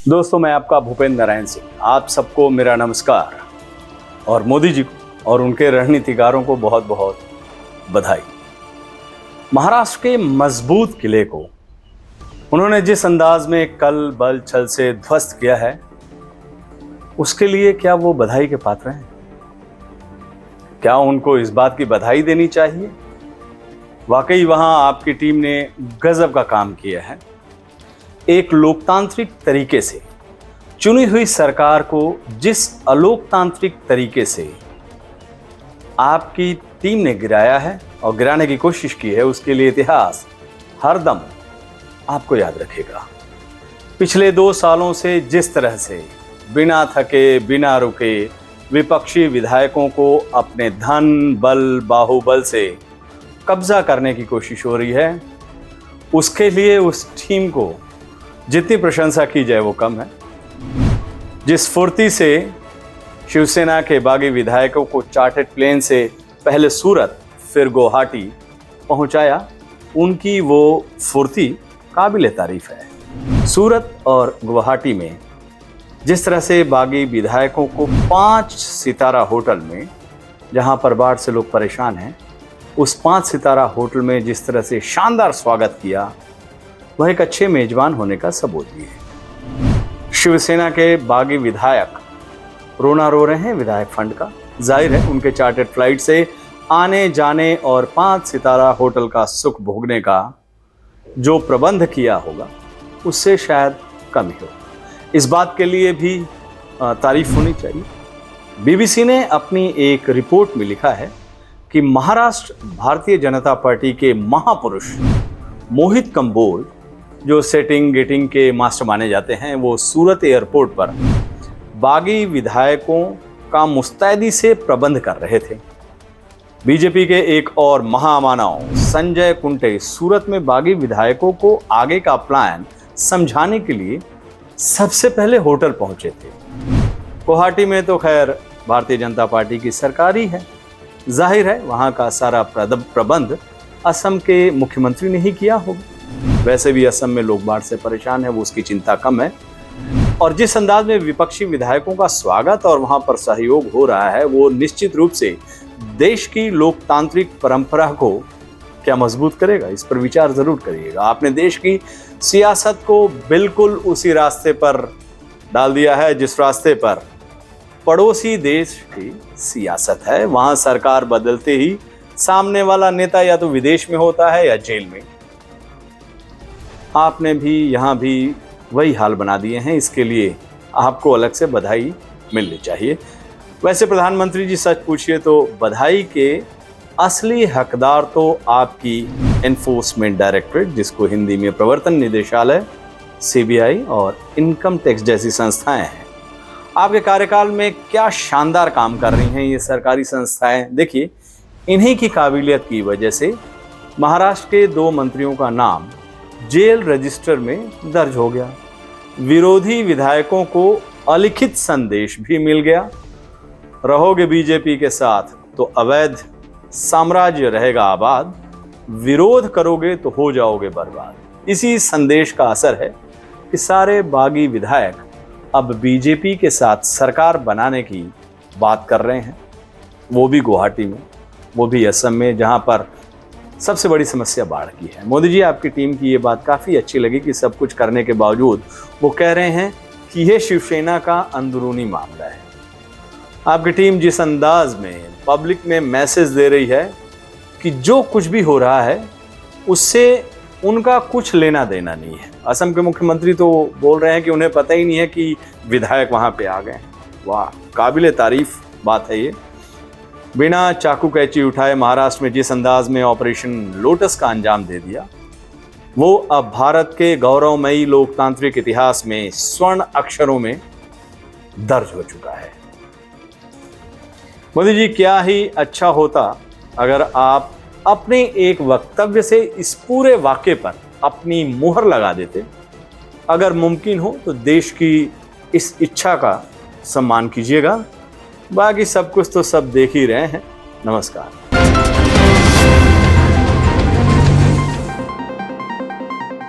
दोस्तों, मैं आपका भूपेंद्र नारायण सिंह। आप सबको मेरा नमस्कार और मोदी जी को और उनके रणनीतिकारों को बहुत बहुत बधाई। महाराष्ट्र के मजबूत किले को उन्होंने जिस अंदाज में कल बल छल से ध्वस्त किया है, उसके लिए क्या वो बधाई के पात्र हैं? क्या उनको इस बात की बधाई देनी चाहिए? वाकई वहां आपकी टीम ने गजब का काम किया है। एक लोकतांत्रिक तरीके से चुनी हुई सरकार को जिस अलोकतांत्रिक तरीके से आपकी टीम ने गिराया है और गिराने की कोशिश की है, उसके लिए इतिहास हरदम आपको याद रखेगा। पिछले 2 सालों से जिस तरह से बिना थके बिना रुके विपक्षी विधायकों को अपने धन बल बाहुबल से कब्जा करने की कोशिश हो रही है, उसके लिए उस टीम को जितनी प्रशंसा की जाए वो कम है। जिस फुर्ती से शिवसेना के बागी विधायकों को चार्टर्ड प्लेन से पहले सूरत फिर गुवाहाटी पहुंचाया, उनकी वो फुर्ती काबिले तारीफ है। सूरत और गुवाहाटी में जिस तरह से बागी विधायकों को 5 सितारा होटल में, जहां पर बाढ़ से लोग परेशान हैं, उस 5 सितारा होटल में जिस तरह से शानदार स्वागत किया, वह एक अच्छे मेजबान होने का सबूत भी है। शिवसेना के बागी विधायक रोना रो रहे हैं विधायक फंड का। जाहिर है उनके चार्टर्ड फ्लाइट से आने जाने और 5 सितारा होटल का सुख भोगने का जो प्रबंध किया होगा, उससे शायद कम ही हो। इस बात के लिए भी तारीफ होनी चाहिए। बीबीसी ने अपनी एक रिपोर्ट में लिखा है कि महाराष्ट्र भारतीय जनता पार्टी के महापुरुष मोहित कंबोज, जो सेटिंग गेटिंग के मास्टर माने जाते हैं, वो सूरत एयरपोर्ट पर बागी विधायकों का मुस्तैदी से प्रबंध कर रहे थे। बीजेपी के एक और महामानव संजय कुंटे सूरत में बागी विधायकों को आगे का प्लान समझाने के लिए सबसे पहले होटल पहुंचे थे। गुवाहाटी में तो खैर भारतीय जनता पार्टी की सरकार ही है, जाहिर है वहां का सारा प्रबंध असम के मुख्यमंत्री ने ही किया होगा। वैसे भी असम में लोग बाढ़ से परेशान है, वो उसकी चिंता कम है। और जिस अंदाज में विपक्षी विधायकों का स्वागत और वहां पर सहयोग हो रहा है, वो निश्चित रूप से देश की लोकतांत्रिक परंपरा को क्या मजबूत करेगा, इस पर विचार जरूर करिएगा। आपने देश की सियासत को बिल्कुल उसी रास्ते पर डाल दिया है जिस रास्ते पर पड़ोसी देश की सियासत है। वहां सरकार बदलते ही सामने वाला नेता या तो विदेश में होता है या जेल में। आपने भी यहां भी वही हाल बना दिए हैं। इसके लिए आपको अलग से बधाई मिलनी चाहिए। वैसे प्रधानमंत्री जी, सच पूछिए तो बधाई के असली हकदार तो आपकी एनफोर्समेंट डायरेक्टरेट, जिसको हिंदी में प्रवर्तन निदेशालय, सीबीआई और इनकम टैक्स जैसी संस्थाएं हैं। आपके कार्यकाल में क्या शानदार काम कर रही हैं ये सरकारी संस्थाएं। देखिए, इन्हीं की काबिलियत की वजह से महाराष्ट्र के 2 मंत्रियों का नाम जेल रजिस्टर में दर्ज हो गया। विरोधी विधायकों को अलिखित संदेश भी मिल गया, रहोगे बीजेपी के साथ तो अवैध साम्राज्य रहेगा आबाद, विरोध करोगे तो हो जाओगे बर्बाद। इसी संदेश का असर है कि सारे बागी विधायक अब बीजेपी के साथ सरकार बनाने की बात कर रहे हैं, वो भी गुवाहाटी में, वो भी असम में, जहां पर सबसे बड़ी समस्या बाढ़ की है। मोदी जी, आपकी टीम की ये बात काफ़ी अच्छी लगी कि सब कुछ करने के बावजूद वो कह रहे हैं कि ये शिवसेना का अंदरूनी मामला है। आपकी टीम जिस अंदाज में पब्लिक में मैसेज दे रही है कि जो कुछ भी हो रहा है उससे उनका कुछ लेना देना नहीं है। असम के मुख्यमंत्री तो बोल रहे हैं कि उन्हें पता ही नहीं है कि विधायक वहाँ पे आ गए। वाह, काबिले तारीफ बात है ये। बिना चाकू कैंची उठाए महाराष्ट्र में जिस अंदाज में ऑपरेशन लोटस का अंजाम दे दिया, वो अब भारत के गौरवमयी लोकतांत्रिक इतिहास में स्वर्ण अक्षरों में दर्ज हो चुका है। मोदी जी, क्या ही अच्छा होता अगर आप अपने एक वक्तव्य से इस पूरे वाक़े पर अपनी मुहर लगा देते। अगर मुमकिन हो तो देश की इस इच्छा का सम्मान कीजिएगा। बाकी सब कुछ तो सब देख ही रहे हैं। नमस्कार।